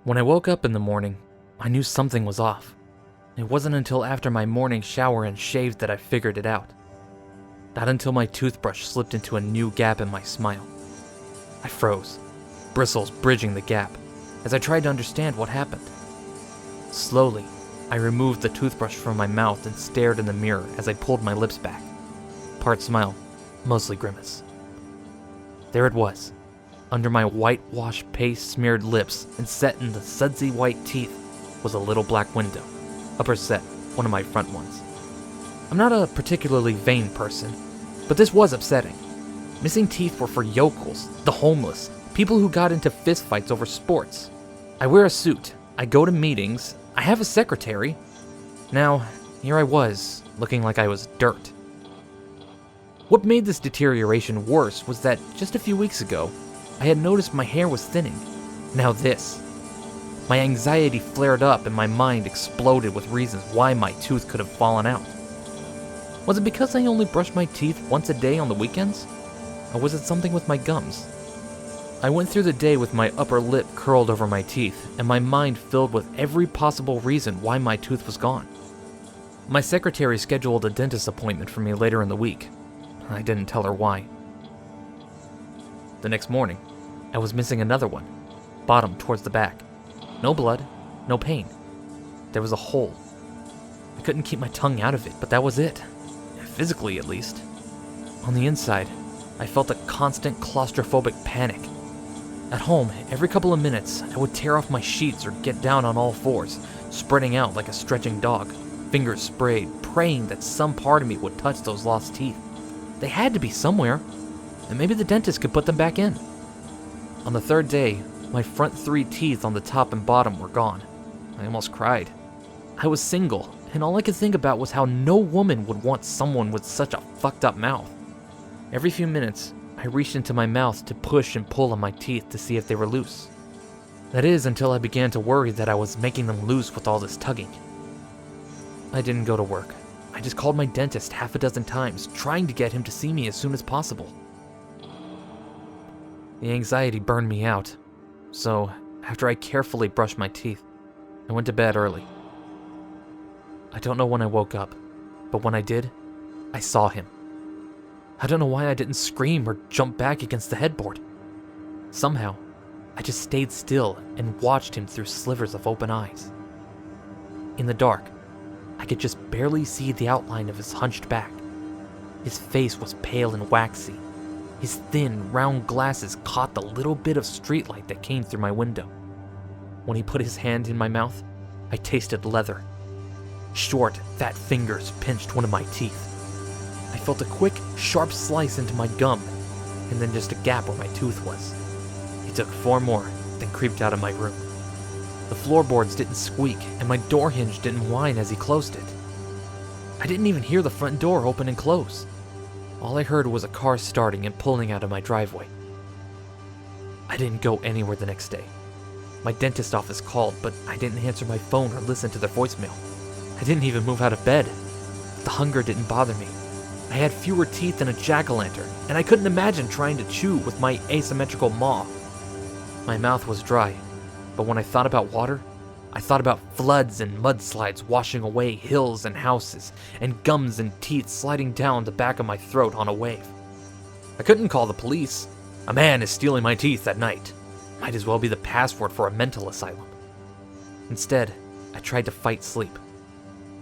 When I woke up in the morning, I knew something was off. It wasn't until after my morning shower and shave that I figured it out. Not until my toothbrush slipped into a new gap in my smile. I froze, bristles bridging the gap, as I tried to understand what happened. Slowly, I removed the toothbrush from my mouth and stared in the mirror as I pulled my lips back. Part smile, mostly grimace. There it was, under my whitewash paste-smeared lips and set in the sudsy white teeth was a little black window, upper set, one of my front ones. I'm not a particularly vain person, but this was upsetting. Missing teeth were for yokels, the homeless, people who got into fistfights over sports. I wear a suit, I go to meetings, I have a secretary. Now, here I was, looking like I was dirt. What made this deterioration worse was that just a few weeks ago, I had noticed my hair was thinning. Now this. My anxiety flared up and my mind exploded with reasons why my tooth could have fallen out. Was it because I only brushed my teeth once a day on the weekends? Or was it something with my gums? I went through the day with my upper lip curled over my teeth and my mind filled with every possible reason why my tooth was gone. My secretary scheduled a dentist appointment for me later in the week. I didn't tell her why. The next morning, I was missing another one, bottom towards the back. No blood, no pain. There was a hole. I couldn't keep my tongue out of it, but that was it. Physically, at least. On the inside, I felt a constant claustrophobic panic. At home, every couple of minutes, I would tear off my sheets or get down on all fours, spreading out like a stretching dog, fingers sprayed, praying that some part of me would touch those lost teeth. They had to be somewhere, and maybe the dentist could put them back in. On the third day, my front 3 teeth on the top and bottom were gone. I almost cried. I was single, and all I could think about was how no woman would want someone with such a fucked up mouth. Every few minutes, I reached into my mouth to push and pull on my teeth to see if they were loose. That is, until I began to worry that I was making them loose with all this tugging. I didn't go to work. I just called my dentist half a dozen times, trying to get him to see me as soon as possible. The anxiety burned me out, so after I carefully brushed my teeth, I went to bed early. I don't know when I woke up, but when I did, I saw him. I don't know why I didn't scream or jump back against the headboard. Somehow, I just stayed still and watched him through slivers of open eyes. In the dark, I could just barely see the outline of his hunched back. His face was pale and waxy. His thin, round glasses caught the little bit of streetlight that came through my window. When he put his hand in my mouth, I tasted leather. Short, fat fingers pinched one of my teeth. I felt a quick, sharp slice into my gum, and then just a gap where my tooth was. He took 4 more, then creeped out of my room. The floorboards didn't squeak, and my door hinge didn't whine as he closed it. I didn't even hear the front door open and close. All I heard was a car starting and pulling out of my driveway. I didn't go anywhere the next day. My dentist office called, but I didn't answer my phone or listen to their voicemail. I didn't even move out of bed. The hunger didn't bother me. I had fewer teeth than a jack-o'-lantern, and I couldn't imagine trying to chew with my asymmetrical maw. My mouth was dry, but when I thought about water, I thought about floods and mudslides washing away hills and houses, and gums and teeth sliding down the back of my throat on a wave. I couldn't call the police. A man is stealing my teeth at night. Might as well be the password for a mental asylum. Instead, I tried to fight sleep.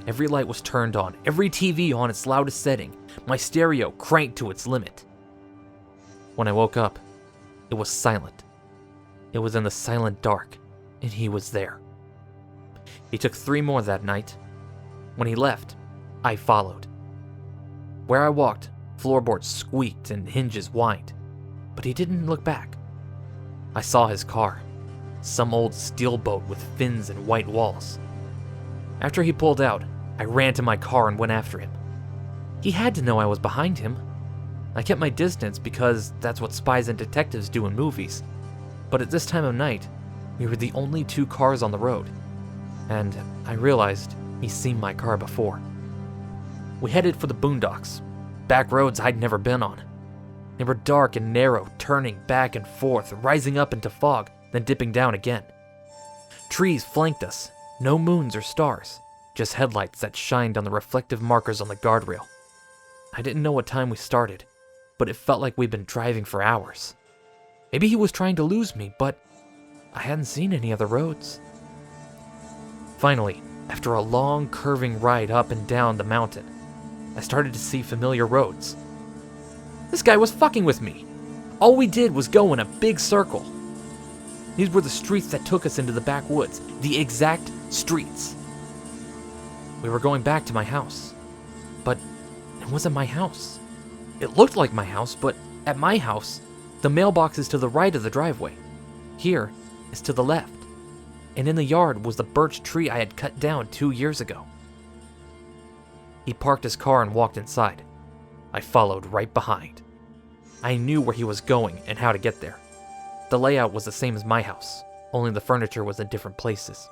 Every light was turned on, every TV on its loudest setting, my stereo cranked to its limit. When I woke up, it was silent. It was in the silent dark, and he was there. He took 3 more that night. When he left, I followed. Where I walked, floorboards squeaked and hinges whined, but he didn't look back. I saw his car, some old steel boat with fins and white walls. After he pulled out, I ran to my car and went after him. He had to know I was behind him. I kept my distance because that's what spies and detectives do in movies. But at this time of night, we were the only 2 cars on the road, and I realized he's seen my car before. We headed for the boondocks, back roads I'd never been on. They were dark and narrow, turning back and forth, rising up into fog, then dipping down again. Trees flanked us, no moons or stars, just headlights that shined on the reflective markers on the guardrail. I didn't know what time we started, but it felt like we'd been driving for hours. Maybe he was trying to lose me, but I hadn't seen any other roads. Finally, after a long curving ride up and down the mountain, I started to see familiar roads. This guy was fucking with me. All we did was go in a big circle. These were the streets that took us into the backwoods, the exact streets. We were going back to my house, but it wasn't my house. It looked like my house, but at my house, the mailbox is to the right of the driveway. Here is to the left, and in the yard was the birch tree I had cut down 2 years ago. He parked his car and walked inside. I followed right behind. I knew where he was going and how to get there. The layout was the same as my house, only the furniture was in different places.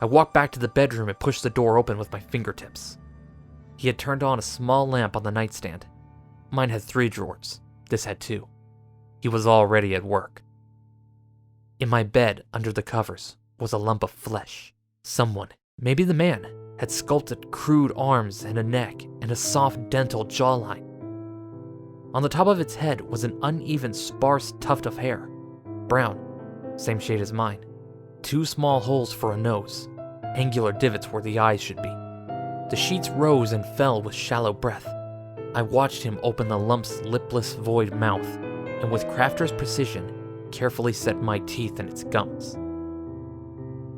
I walked back to the bedroom and pushed the door open with my fingertips. He had turned on a small lamp on the nightstand. Mine had 3 drawers. This had 2. He was already at work. In my bed, under the covers, was a lump of flesh. Someone, maybe the man, had sculpted crude arms and a neck and a soft dental jawline. On the top of its head was an uneven, sparse tuft of hair. Brown, same shade as mine. 2 small holes for a nose, angular divots where the eyes should be. The sheets rose and fell with shallow breath. I watched him open the lump's lipless void mouth, and with crafter's precision, carefully set my teeth in its gums.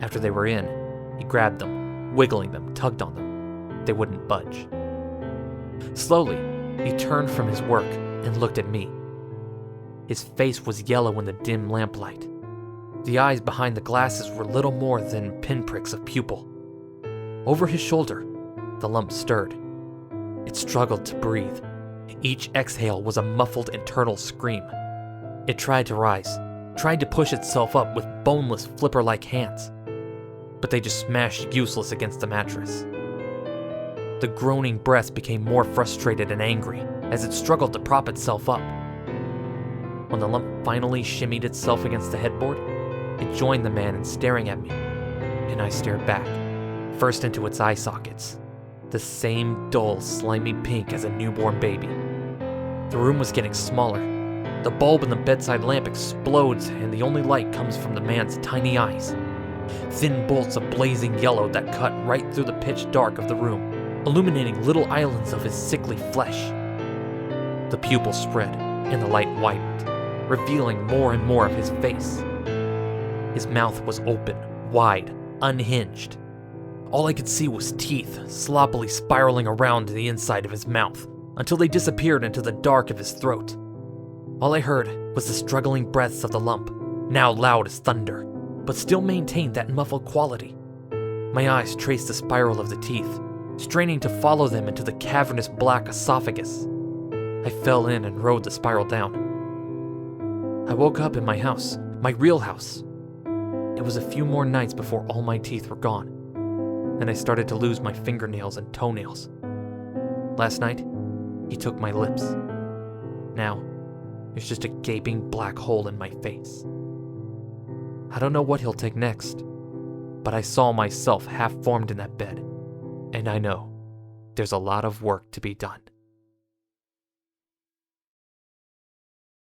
After they were in, he grabbed them, wiggling them, tugged on them. They wouldn't budge. Slowly, he turned from his work and looked at me. His face was yellow in the dim lamplight. The eyes behind the glasses were little more than pinpricks of pupil. Over his shoulder, the lump stirred. It struggled to breathe. Each exhale was a muffled internal scream. It tried to rise, tried to push itself up with boneless, flipper-like hands, but they just smashed useless against the mattress. The groaning breaths became more frustrated and angry as it struggled to prop itself up. When the lump finally shimmied itself against the headboard, it joined the man in staring at me, and I stared back, first into its eye sockets, the same dull, slimy pink as a newborn baby. The room was getting smaller. The bulb in the bedside lamp explodes, and the only light comes from the man's tiny eyes. Thin bolts of blazing yellow that cut right through the pitch dark of the room, illuminating little islands of his sickly flesh. The pupils spread, and the light widened, revealing more and more of his face. His mouth was open, wide, unhinged. All I could see was teeth sloppily spiraling around the inside of his mouth until they disappeared into the dark of his throat. All I heard was the struggling breaths of the lump, now loud as thunder, but still maintained that muffled quality. My eyes traced the spiral of the teeth, straining to follow them into the cavernous black esophagus. I fell in and rode the spiral down. I woke up in my house, my real house. It was a few more nights before all my teeth were gone. Then I started to lose my fingernails and toenails. Last night, he took my lips. Now, there's just a gaping black hole in my face. I don't know what he'll take next, but I saw myself half formed in that bed, and I know there's a lot of work to be done.